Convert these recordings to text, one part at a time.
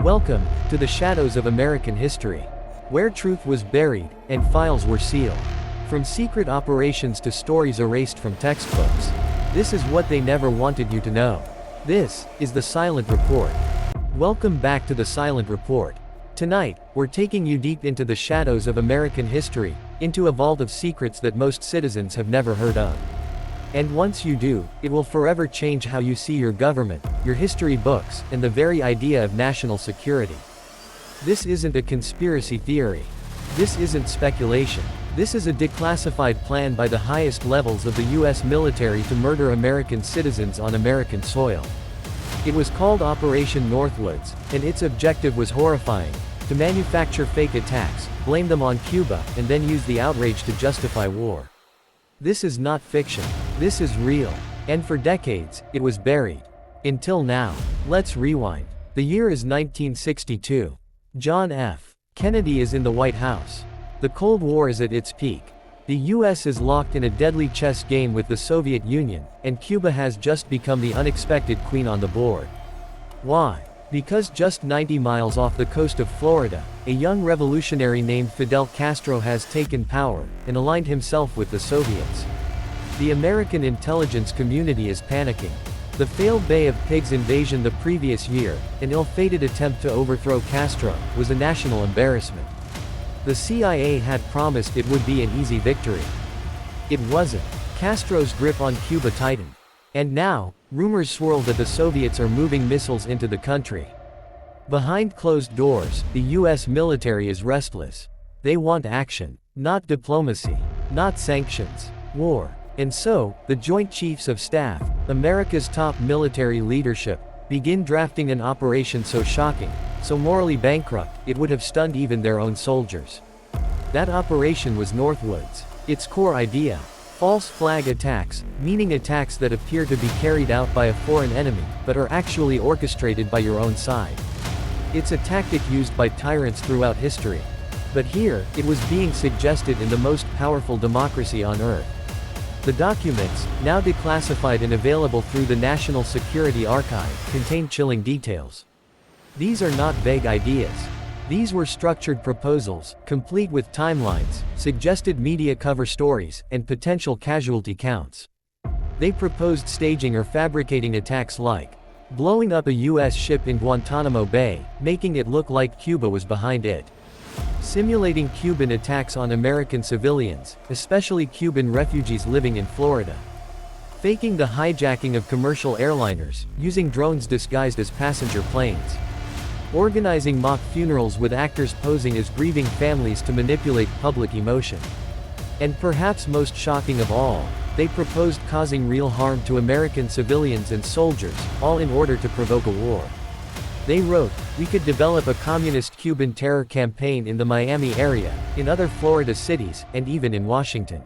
Welcome to the shadows of American history, where truth was buried and files were sealed. From secret operations to stories erased from textbooks. This is what they never wanted you to know. This is the Silent Report. Welcome back to the Silent Report. Tonight, we're taking you deep into the shadows of American history, into a vault of secrets that most citizens have never heard of. And once you do, it will forever change how you see your government, your history books, and the very idea of national security. This isn't a conspiracy theory. This isn't speculation. This is a declassified plan by the highest levels of the US military to murder American citizens on American soil. It was called Operation Northwoods, and its objective was horrifying: to manufacture fake attacks, blame them on Cuba, and then use the outrage to justify war. This is not fiction. This is real. And for decades, it was buried. Until now. Let's rewind. The year is 1962. John F. Kennedy is in the White House. The Cold War is at its peak. The US is locked in a deadly chess game with the Soviet Union, and Cuba has just become the unexpected queen on the board. Why? Because just 90 miles off the coast of Florida, a young revolutionary named Fidel Castro has taken power, and aligned himself with the Soviets. The American intelligence community is panicking. The failed Bay of Pigs invasion the previous year, an ill-fated attempt to overthrow Castro, was a national embarrassment. The CIA had promised it would be an easy victory. It wasn't. Castro's grip on Cuba tightened. And now, rumors swirl that the Soviets are moving missiles into the country. Behind closed doors, the US military is restless. They want action, not diplomacy, not sanctions, war. And so, the Joint Chiefs of Staff, America's top military leadership, begin drafting an operation so shocking, so morally bankrupt, it would have stunned even their own soldiers. That operation was Northwoods. Its core idea: false flag attacks, meaning attacks that appear to be carried out by a foreign enemy, but are actually orchestrated by your own side. It's a tactic used by tyrants throughout history. But here, it was being suggested in the most powerful democracy on earth. The documents, now declassified and available through the National Security Archive, contain chilling details. These are not vague ideas. These were structured proposals, complete with timelines, suggested media cover stories, and potential casualty counts. They proposed staging or fabricating attacks like blowing up a US ship in Guantanamo Bay, making it look like Cuba was behind it. Simulating Cuban attacks on American civilians, especially Cuban refugees living in Florida. Faking the hijacking of commercial airliners, using drones disguised as passenger planes. Organizing mock funerals with actors posing as grieving families to manipulate public emotion. And perhaps most shocking of all, they proposed causing real harm to American civilians and soldiers, all in order to provoke a war. They wrote, "We could develop a communist Cuban terror campaign in the Miami area, in other Florida cities, and even in Washington.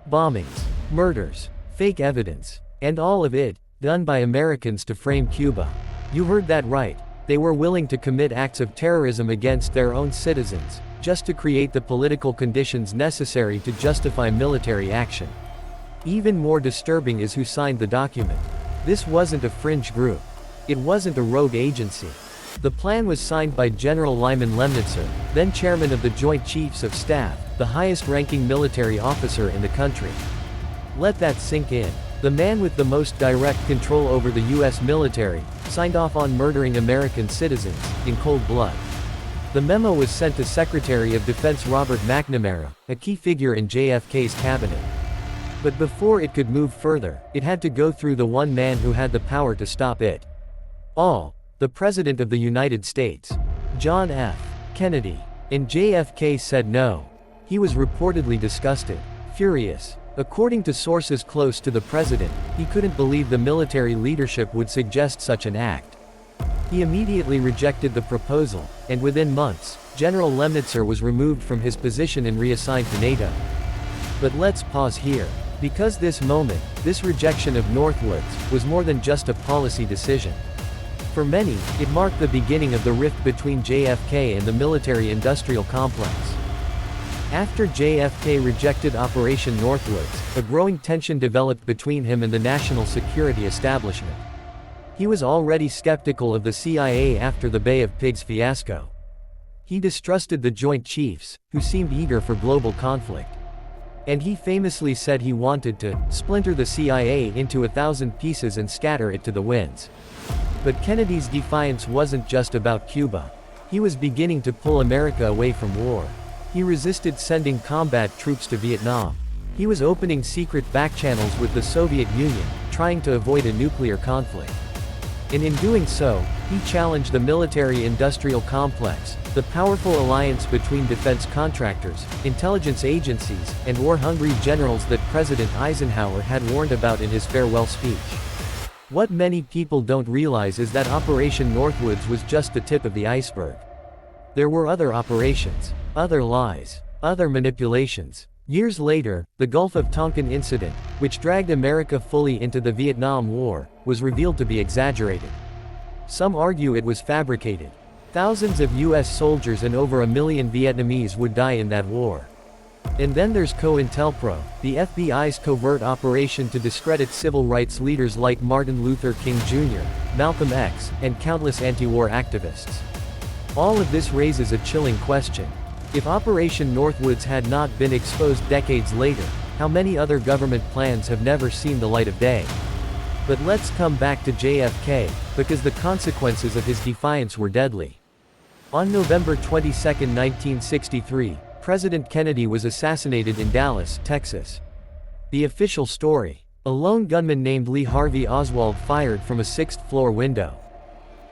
Bombings, murders, fake evidence, and all of it, done by Americans to frame Cuba." You heard that right. They were willing to commit acts of terrorism against their own citizens, just to create the political conditions necessary to justify military action. Even more disturbing is who signed the document. This wasn't a fringe group. It wasn't a rogue agency. The plan was signed by General Lyman Lemnitzer, then chairman of the Joint Chiefs of Staff, the highest-ranking military officer in the country. Let that sink in. The man with the most direct control over the US military, signed off on murdering American citizens, in cold blood. The memo was sent to Secretary of Defense Robert McNamara, a key figure in JFK's cabinet. But before it could move further, it had to go through the one man who had the power to stop it all: the President of the United States, John F. Kennedy. And JFK said no. He was reportedly disgusted, furious. According to sources close to the president, he couldn't believe the military leadership would suggest such an act. He immediately rejected the proposal, and within months, General Lemnitzer was removed from his position and reassigned to NATO. But let's pause here. Because this moment, this rejection of Northwoods, was more than just a policy decision. For many, it marked the beginning of the rift between JFK and the military-industrial complex. After JFK rejected Operation Northwoods, a growing tension developed between him and the national security establishment. He was already skeptical of the CIA after the Bay of Pigs fiasco. He distrusted the Joint Chiefs, who seemed eager for global conflict. And he famously said he wanted to splinter the CIA into 1,000 pieces and scatter it to the winds. But Kennedy's defiance wasn't just about Cuba. He was beginning to pull America away from war. He resisted sending combat troops to Vietnam. He was opening secret backchannels with the Soviet Union, trying to avoid a nuclear conflict. And in doing so, he challenged the military-industrial complex, the powerful alliance between defense contractors, intelligence agencies, and war-hungry generals that President Eisenhower had warned about in his farewell speech. What many people don't realize is that Operation Northwoods was just the tip of the iceberg. There were other operations, other lies, other manipulations. Years later, the Gulf of Tonkin incident, which dragged America fully into the Vietnam War, was revealed to be exaggerated. Some argue it was fabricated. Thousands of US soldiers and over 1 million Vietnamese would die in that war. And then there's COINTELPRO, the FBI's covert operation to discredit civil rights leaders like Martin Luther King Jr., Malcolm X, and countless anti-war activists. All of this raises a chilling question. If Operation Northwoods had not been exposed decades later, how many other government plans have never seen the light of day? But let's come back to JFK, because the consequences of his defiance were deadly. On November 22, 1963, President Kennedy was assassinated in Dallas, Texas. The official story: a lone gunman named Lee Harvey Oswald fired from a 6th-floor window.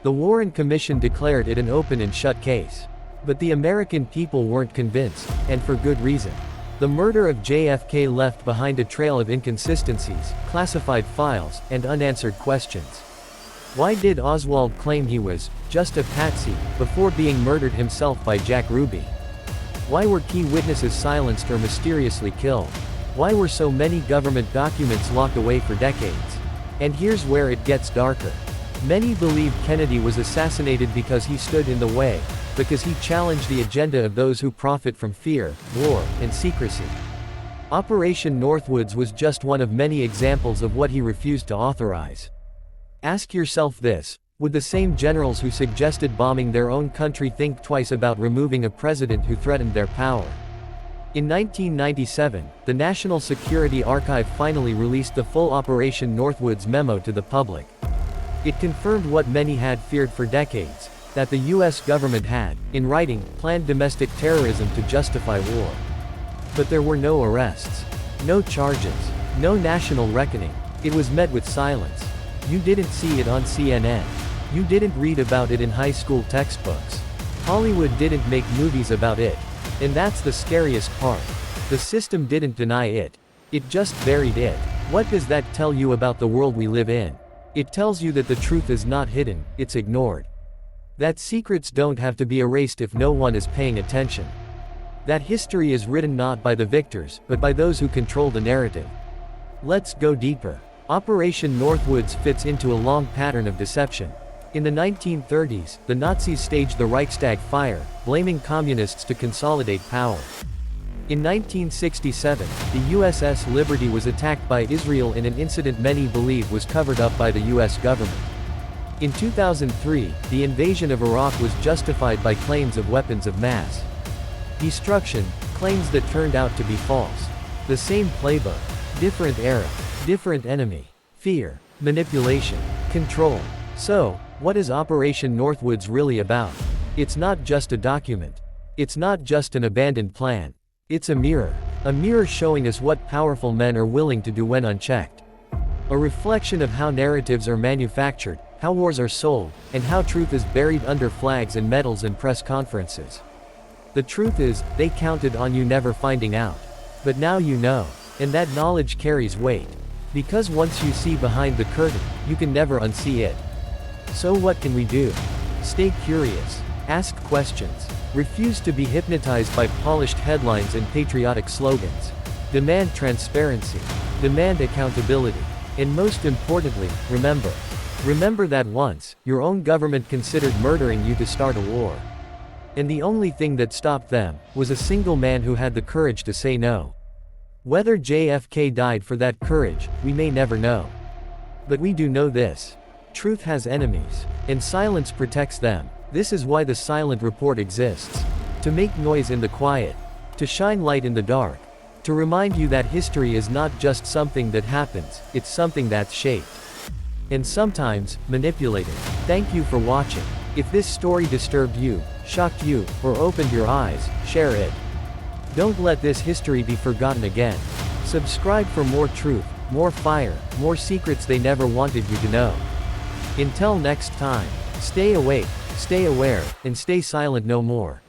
The Warren Commission declared it an open and shut case. But the American people weren't convinced, and for good reason. The murder of JFK left behind a trail of inconsistencies, classified files, and unanswered questions. Why did Oswald claim he was just a patsy before being murdered himself by Jack Ruby? Why were key witnesses silenced or mysteriously killed? Why were so many government documents locked away for decades? And here's where it gets darker. Many believe Kennedy was assassinated because he stood in the way, because he challenged the agenda of those who profit from fear, war, and secrecy. Operation Northwoods was just one of many examples of what he refused to authorize. Ask yourself this: would the same generals who suggested bombing their own country think twice about removing a president who threatened their power? In 1997, the National Security Archive finally released the full Operation Northwoods memo to the public. It confirmed what many had feared for decades, that the US government had, in writing, planned domestic terrorism to justify war. But there were no arrests, no charges, no national reckoning. It was met with silence. You didn't see it on CNN. You didn't read about it in high school textbooks. Hollywood didn't make movies about it. And that's the scariest part. The system didn't deny it. It just buried it. What does that tell you about the world we live in? It tells you that the truth is not hidden, it's ignored. That secrets don't have to be erased if no one is paying attention. That history is written not by the victors, but by those who control the narrative. Let's go deeper. Operation Northwoods fits into a long pattern of deception. In the 1930s, the Nazis staged the Reichstag fire, blaming communists to consolidate power. In 1967, the USS Liberty was attacked by Israel in an incident many believe was covered up by the US government. In 2003, the invasion of Iraq was justified by claims of weapons of mass destruction, claims that turned out to be false. The same playbook, different era, different enemy, fear, manipulation, control. So, what is Operation Northwoods really about? It's not just a document. It's not just an abandoned plan. It's a mirror showing us what powerful men are willing to do when unchecked. A reflection of how narratives are manufactured, how wars are sold, and how truth is buried under flags and medals and press conferences. The truth is, they counted on you never finding out. But now you know. And that knowledge carries weight. Because once you see behind the curtain, you can never unsee it. So what can we do? Stay curious. Ask questions. Refuse to be hypnotized by polished headlines and patriotic slogans. Demand transparency. Demand accountability. And most importantly, remember that once, your own government considered murdering you to start a war. And the only thing that stopped them, was a single man who had the courage to say no. Whether JFK died for that courage, we may never know. But we do know this. Truth has enemies, and silence protects them. This is why the silent report exists. To make noise in the quiet. To shine light in the dark. To remind you that history is not just something that happens, it's something that's shaped. And sometimes, manipulated. Thank you for watching. If this story disturbed you, shocked you, or opened your eyes, share it. Don't let this history be forgotten again. Subscribe for more truth, more fire, more secrets they never wanted you to know. Until next time, stay awake, stay aware, and stay silent no more.